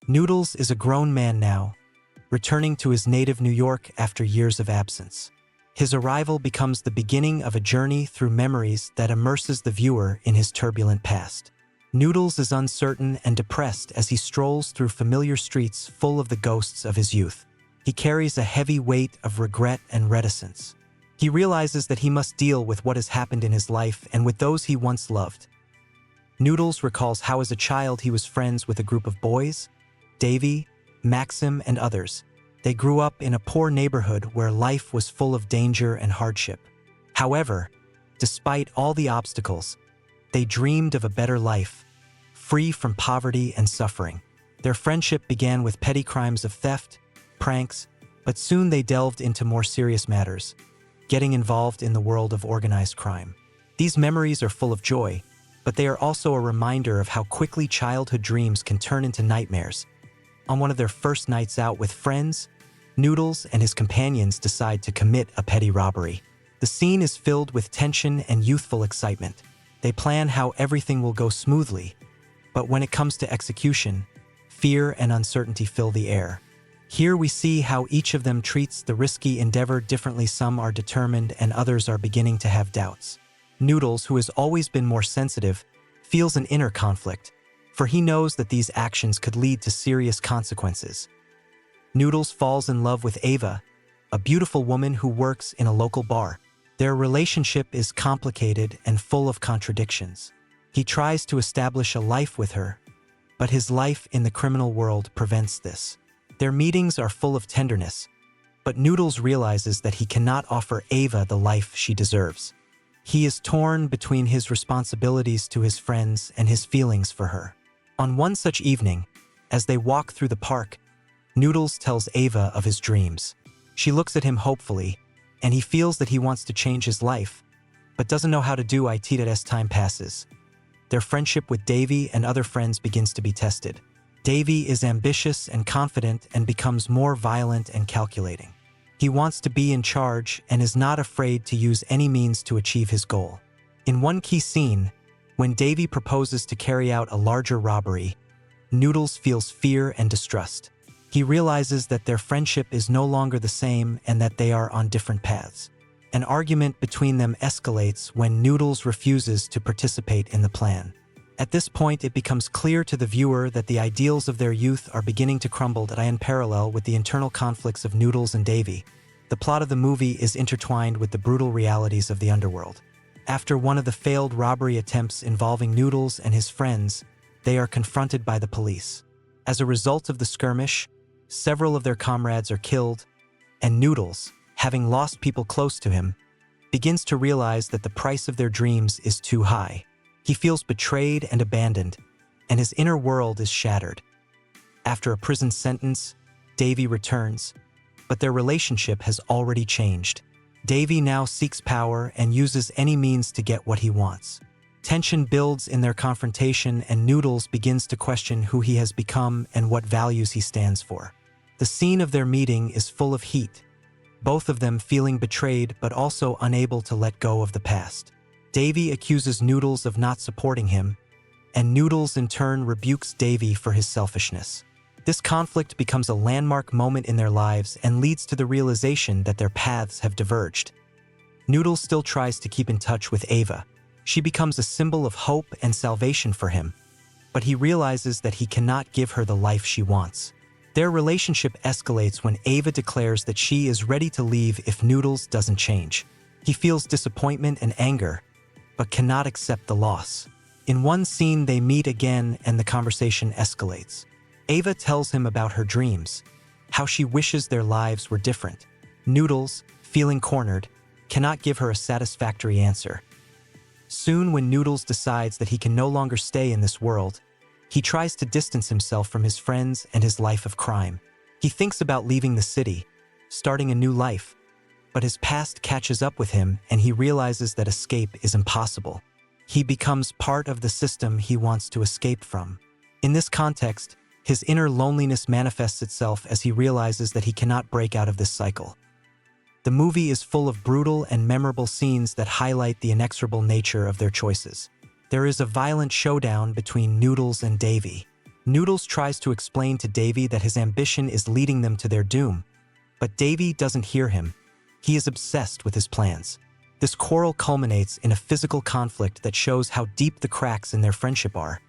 Noodles is a grown man now, returning to his native New York after years of absence. His arrival becomes the beginning of a journey through memories that immerses the viewer in his turbulent past. Noodles is uncertain and depressed as he strolls through familiar streets full of the ghosts of his youth. He carries a heavy weight of regret and reticence. He realizes that he must deal with what has happened in his life and with those he once loved. Noodles recalls how as a child he was friends with a group of boys, Davy, Maxim, and others. They grew up in a poor neighborhood where life was full of danger and hardship. However, despite all the obstacles, they dreamed of a better life, free from poverty and suffering. Their friendship began with petty crimes of theft, pranks, but soon they delved into more serious matters, getting involved in the world of organized crime. These memories are full of joy, but they are also a reminder of how quickly childhood dreams can turn into nightmares. On one of their first nights out with friends, Noodles and his companions decide to commit a petty robbery. The scene is filled with tension and youthful excitement. They plan how everything will go smoothly, but when it comes to execution, fear and uncertainty fill the air. Here we see how each of them treats the risky endeavor differently. Some are determined and others are beginning to have doubts. Noodles, who has always been more sensitive, feels an inner conflict, for he knows that these actions could lead to serious consequences. Noodles falls in love with Ava, a beautiful woman who works in a local bar. Their relationship is complicated and full of contradictions. He tries to establish a life with her, but his life in the criminal world prevents this. Their meetings are full of tenderness, but Noodles realizes that he cannot offer Ava the life she deserves. He is torn between his responsibilities to his friends and his feelings for her. On one such evening, as they walk through the park, Noodles tells Ava of his dreams. She looks at him hopefully, and he feels that he wants to change his life, but doesn't know how to do it as time passes. Their friendship with Davy and other friends begins to be tested. Davy is ambitious and confident and becomes more violent and calculating. He wants to be in charge and is not afraid to use any means to achieve his goal. In one key scene, when Davy proposes to carry out a larger robbery, Noodles feels fear and distrust. He realizes that their friendship is no longer the same and that they are on different paths. An argument between them escalates when Noodles refuses to participate in the plan. At this point, it becomes clear to the viewer that the ideals of their youth are beginning to crumble in parallel with the internal conflicts of Noodles and Davy. The plot of the movie is intertwined with the brutal realities of the underworld. After one of the failed robbery attempts involving Noodles and his friends, they are confronted by the police. As a result of the skirmish, several of their comrades are killed, and Noodles, having lost people close to him, begins to realize that the price of their dreams is too high. He feels betrayed and abandoned, and his inner world is shattered. After a prison sentence, Davy returns, but their relationship has already changed. Davy now seeks power and uses any means to get what he wants. Tension builds in their confrontation, and Noodles begins to question who he has become and what values he stands for. The scene of their meeting is full of heat, both of them feeling betrayed but also unable to let go of the past. Davy accuses Noodles of not supporting him, and Noodles in turn rebukes Davy for his selfishness. This conflict becomes a landmark moment in their lives and leads to the realization that their paths have diverged. Noodles still tries to keep in touch with Ava. She becomes a symbol of hope and salvation for him, but he realizes that he cannot give her the life she wants. Their relationship escalates when Ava declares that she is ready to leave if Noodles doesn't change. He feels disappointment and anger, but cannot accept the loss. In one scene, they meet again and the conversation escalates. Ava tells him about her dreams, how she wishes their lives were different. Noodles, feeling cornered, cannot give her a satisfactory answer. Soon, when Noodles decides that he can no longer stay in this world, he tries to distance himself from his friends and his life of crime. He thinks about leaving the city, starting a new life, but his past catches up with him and he realizes that escape is impossible. He becomes part of the system he wants to escape from. In this context, his inner loneliness manifests itself as he realizes that he cannot break out of this cycle. The movie is full of brutal and memorable scenes that highlight the inexorable nature of their choices. There is a violent showdown between Noodles and Davy. Noodles tries to explain to Davy that his ambition is leading them to their doom, but Davy doesn't hear him. He is obsessed with his plans. This quarrel culminates in a physical conflict that shows how deep the cracks in their friendship are.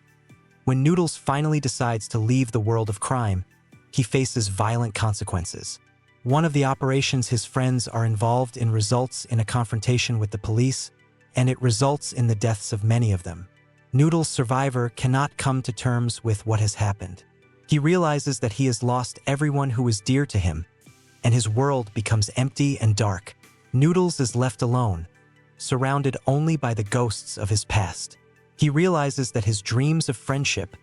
When Noodles finally decides to leave the world of crime, he faces violent consequences. One of the operations his friends are involved in results in a confrontation with the police, and it results in the deaths of many of them. Noodles' survivor cannot come to terms with what has happened. He realizes that he has lost everyone who is dear to him, and his world becomes empty and dark. Noodles is left alone, surrounded only by the ghosts of his past. He realizes that his dreams of friendship,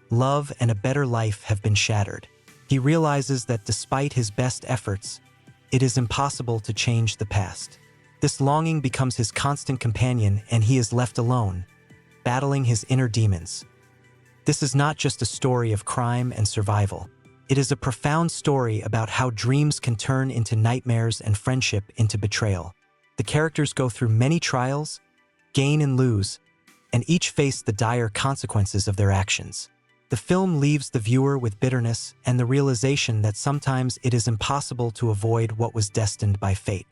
love, and a better life have been shattered. He realizes that despite his best efforts, it is impossible to change the past. This longing becomes his constant companion, and he is left alone, battling his inner demons. This is not just a story of crime and survival. It is a profound story about how dreams can turn into nightmares and friendship into betrayal. The characters go through many trials, gain and lose, and each face the dire consequences of their actions. The film leaves the viewer with bitterness and the realization that sometimes it is impossible to avoid what was destined by fate.